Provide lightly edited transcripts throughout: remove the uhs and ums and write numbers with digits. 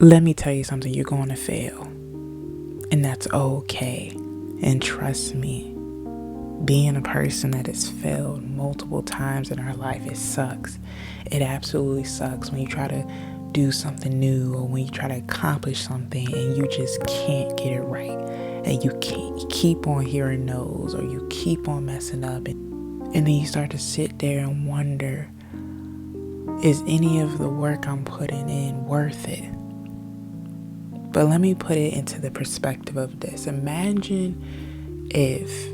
Let me tell you something, you're going to fail. And that's okay. And trust me, being a person that has failed multiple times in our life, it sucks. It absolutely sucks when you try to do something new or when you try to accomplish something and you just can't get it right. And you keep on hearing no's or you keep on messing up. And then you start to sit there and wonder, is any of the work I'm putting in worth it? But let me put it into the perspective of this. Imagine if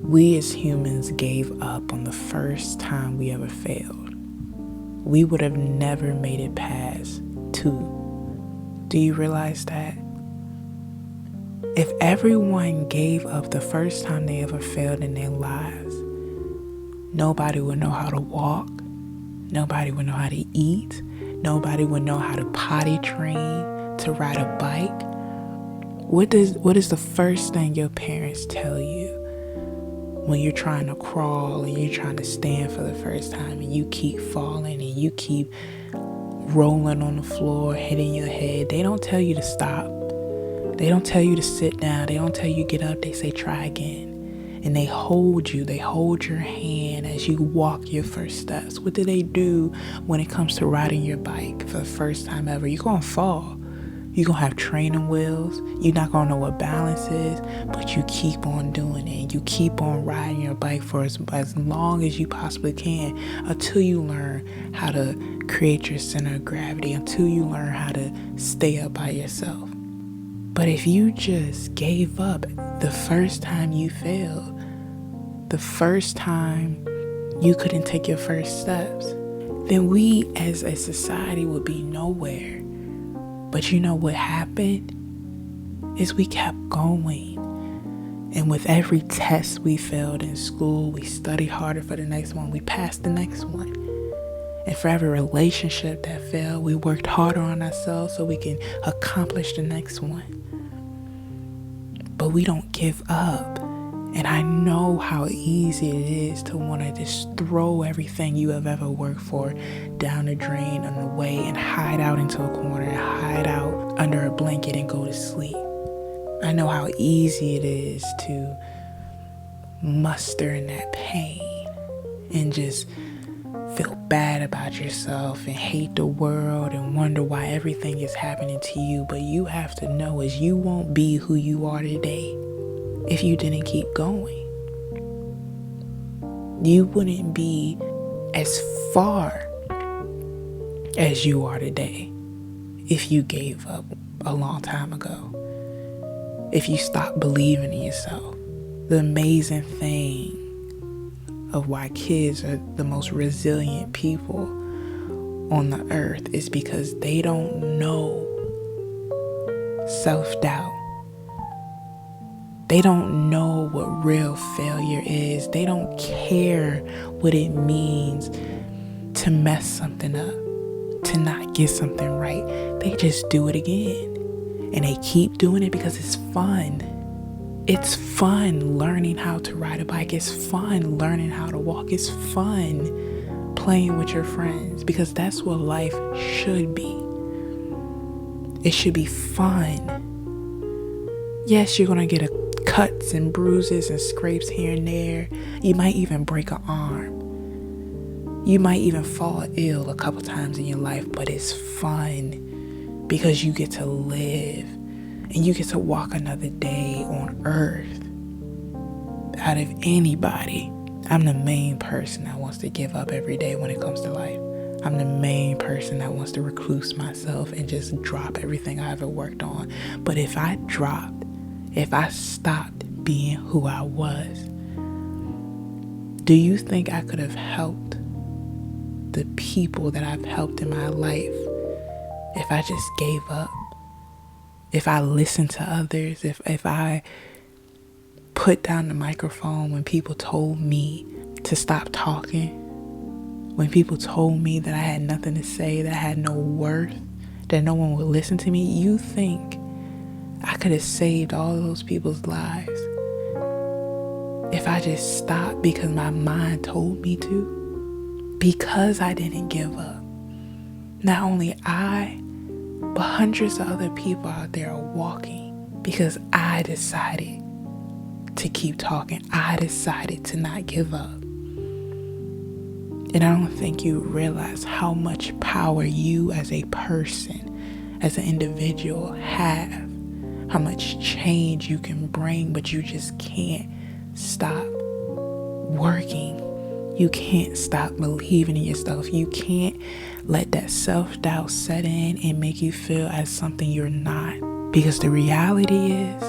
we as humans gave up on the first time we ever failed. We would have never made it past 2. Do you realize that? If everyone gave up the first time they ever failed in their lives, nobody would know how to walk. Nobody would know how to eat. Nobody would know how to potty train, to ride a bike. What is the first thing your parents tell you when you're trying to crawl and you're trying to stand for the first time and you keep falling and you keep rolling on the floor, hitting your head? They don't tell you to stop. They don't tell you to sit down. They don't tell you get up. They say try again. And they hold you. They hold your hand as you walk your first steps. What do they do when it comes to riding your bike for the first time ever? You're going to fall. You're going to have training wheels. You're not going to know what balance is, but you keep on doing it. You keep on riding your bike for as long as you possibly can until you learn how to create your center of gravity, until you learn how to stay up by yourself. But if you just gave up the first time you failed, the first time you couldn't take your first steps, then we as a society would be nowhere. But you know what happened? Is we kept going. And with every test we failed in school, we studied harder for the next one. We passed the next one. And for every relationship that failed, we worked harder on ourselves so we can accomplish the next one. But we don't give up. And I know how easy it is to want to just throw everything you have ever worked for down the drain on the way and hide out into a corner and hide out under a blanket and go to sleep. I know how easy it is to muster in that pain and just feel bad about yourself and hate the world and wonder why everything is happening to you. But you have to know is you won't be who you are today if you didn't keep going. You wouldn't be as far as you are today if you gave up a long time ago. If you stopped believing in yourself. The amazing thing of why kids are the most resilient people on the earth is because they don't know self-doubt. They don't know what real failure is. They don't care what it means to mess something up, to not get something right. They just do it again. And they keep doing it because it's fun. It's fun learning how to ride a bike. It's fun learning how to walk. It's fun playing with your friends because that's what life should be. It should be fun. Yes, you're going to get cuts and bruises and scrapes here and there. You might even break an arm. You might even fall ill a couple times in your life, but it's fun because you get to live and you get to walk another day on earth. Out of anybody, I'm the main person that wants to give up every day when it comes to life. I'm the main person that wants to recluse myself and just drop everything I ever worked on. But if I stopped being who I was, do you think I could have helped the people that I've helped in my life if I just gave up? If I listened to others, if I put down the microphone when people told me to stop talking, when people told me that I had nothing to say, that I had no worth, that no one would listen to me, you think I could have saved all those people's lives if I just stopped because my mind told me to? Because I didn't give up. Not only I, But hundreds of other people out there are walking because I decided to keep talking. I decided to not give up. And I don't think you realize how much power you as a person, as an individual have, how much change you can bring, but you just can't stop working. You can't stop believing in yourself. You can't let that self-doubt set in and make you feel as something you're not. Because the reality is,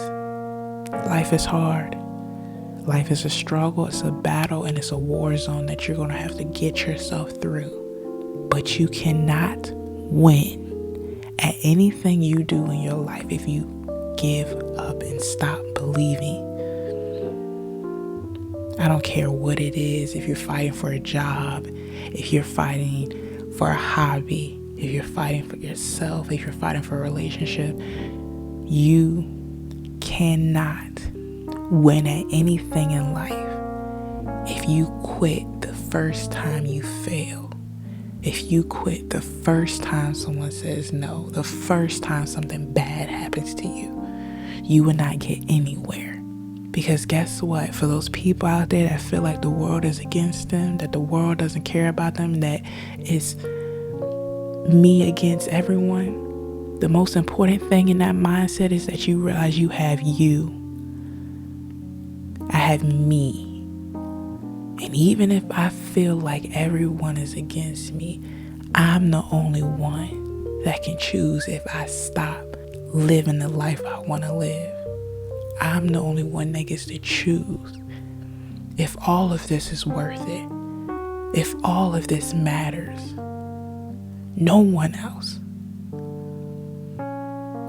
life is hard. Life is a struggle, it's a battle, and it's a war zone that you're going to have to get yourself through. But you cannot win at anything you do in your life if you give up and stop believing. I don't care what it is, if you're fighting for a job, if you're fighting for a hobby, if you're fighting for yourself, if you're fighting for a relationship, you cannot win at anything in life if you quit the first time you fail. If you quit the first time someone says no, the first time something bad happens to you, you will not get anywhere. Because guess what? For those people out there that feel like the world is against them, that the world doesn't care about them, that it's me against everyone, the most important thing in that mindset is that you realize you have you. I have me. And even if I feel like everyone is against me, I'm the only one that can choose if I stop living the life I want to live. I'm the only one that gets to choose if all of this is worth it, if all of this matters. No one else.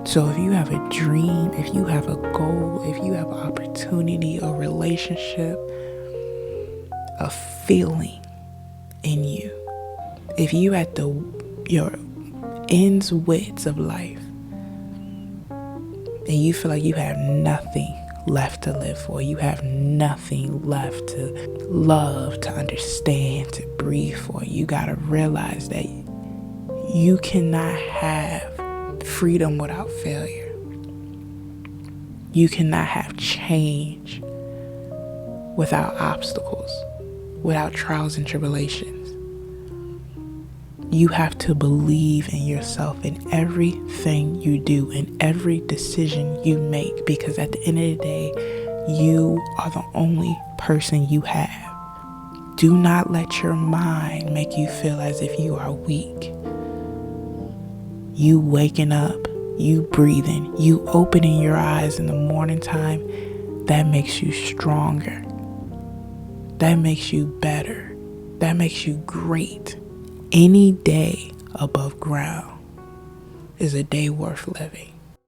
So if you have a dream, if you have a goal, if you have an opportunity, a relationship, a feeling in you, if you at your ends wits of life and you feel like you have nothing left to live for, you have nothing left to love, to understand, to breathe for, you gotta realize that you cannot have freedom without failure. You cannot have change without obstacles, without trials and tribulations. You have to believe in yourself in everything you do, in every decision you make, because at the end of the day, you are the only person you have. Do not let your mind make you feel as if you are weak. You waking up, you breathing, you opening your eyes in the morning time, that makes you stronger. That makes you better. That makes you great. Any day above ground is a day worth living.